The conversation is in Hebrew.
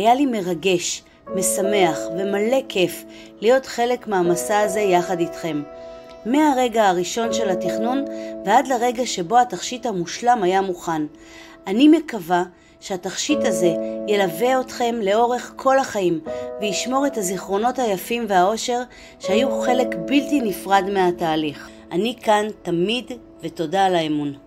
היה לי מרגש, משמח ומלא כיף להיות חלק מהמסע הזה יחד איתכם. מהרגע הראשון של התכנון ועד לרגע שבו התכשיט המושלם היה מוכן. אני מקווה שהתכשיט הזה ילווה אתכם לאורך כל החיים וישמור את הזיכרונות היפים והאושר שהיו חלק בלתי נפרד מהתהליך. אני כאן תמיד ותודה על האמון.